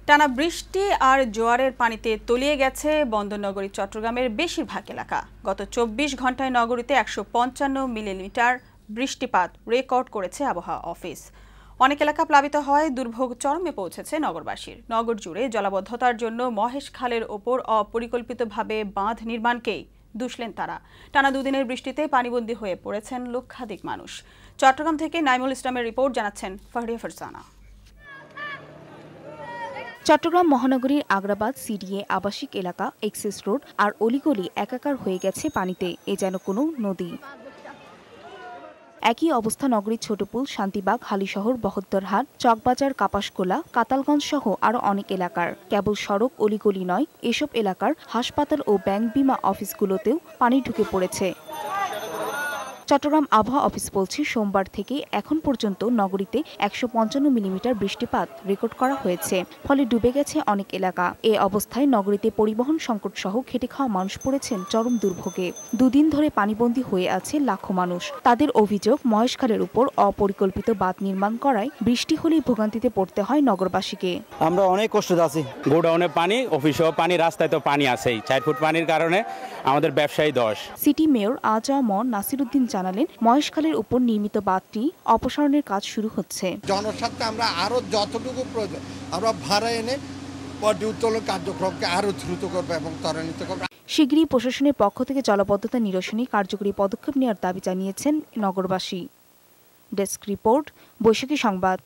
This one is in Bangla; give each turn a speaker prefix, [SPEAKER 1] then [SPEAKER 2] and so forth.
[SPEAKER 1] টানা বৃষ্টি আর জোয়ারের পানিতে তলিয়ে গেছে বন্দরনগরী চট্টগ্রামের বেশিরভাগ এলাকা। গত ২৪ ঘন্টায় নগরীতে ১৫৫ মিলিমিটার বৃষ্টিপাত রেকর্ড করেছে আবহাওয়া অফিস। অনেক এলাকা প্লাবিত হয়, দুর্ভোগ চরমে পৌঁছেছে নগরবাসীর। নগর জুড়ে জলাবদ্ধতার জন্য মহেশ খালের ওপর অপরিকল্পিতভাবে বাঁধ নির্মাণকেই দুষলেন তারা। টানা দুদিনের বৃষ্টিতে পানিবন্দী হয়ে পড়েছেন লক্ষাধিক মানুষ। চট্টগ্রাম থেকে নাইমুল ইসলামের রিপোর্ট, জানাচ্ছেন ফাহরিয়া ফারজানা।
[SPEAKER 2] চট্টগ্রাম মহানগরীর আগ্রাবাদ সিডিএ আবাসিক এলাকা, এক্সেস রোড আর অলিগলি একাকার হয়ে গেছে পানিতে, এ যেন কোনো নদী। একই অবস্থা নগরীর ছোটপুল, শান্তিবাগ, হালিশহর, বহদ্দারহাট, চকবাজার, কাপাসকোলা, কাতালগঞ্জ সহ আরও অনেক এলাকার। কেবল সড়ক অলিগলি নয়, এসব এলাকার হাসপাতাল ও ব্যাংক বিমা অফিসগুলোতেও পানি ঢুকে পড়েছে। চট্টগ্রাম আবহাওয়া অফিস বলছে, সোমবার থেকে এখন পর্যন্ত নগরীতে ১৫৫ মিলিমিটার বৃষ্টিপাত রেকর্ড করা হয়েছে, ফলে ডুবে গেছে অনেক এলাকা। এ অবস্থায় নগরীতে পরিবহন সংকট সহ খেটে খাওয়া মানুষ পড়েছেন চরম দুর্ভোগে। দুদিন ধরে পানিবন্দী হয়ে আছে লাখো মানুষ। তাদের অভিযোগ, মহেশখালের উপর অপরিকল্পিত বাঁধ নির্মাণ করায় বৃষ্টি হলেই ভোগান্তিতে পড়তে হয় নগরবাসীকে।
[SPEAKER 3] আমরা অনেক কষ্ট আছি।
[SPEAKER 4] গোডাউনে পানি, অফিসেও পানি, রাস্তায় তো পানি আছেই। ৪ ফুট পানির কারণে আমাদের ব্যবসায়ী ১০।
[SPEAKER 2] সিটি মেয়র আ.জ.ম নাসিরউদ্দিন জানালেন, মহেশখালের উপর নির্মিত বাঁধটি অপসারণের কাজ শুরু হচ্ছে।
[SPEAKER 5] জনস্বার্থে আমরা আরো যতটুকু প্রয়োজন আমরা ভাড়া এনে পর্যায় উত্তোলন কার্যক্রমকে আরো দ্রুত করবো এবং ত্বরান্বিত করবো।
[SPEAKER 2] শিগগিরই প্রশাসনের পক্ষ থেকে জলাবদ্ধতা নিরসনে কার্যকরী পদক্ষেপ নেওয়ার দাবি জানিয়েছেন নগরবাসী। ডেস্ক রিপোর্ট, বৈশাখী সংবাদ।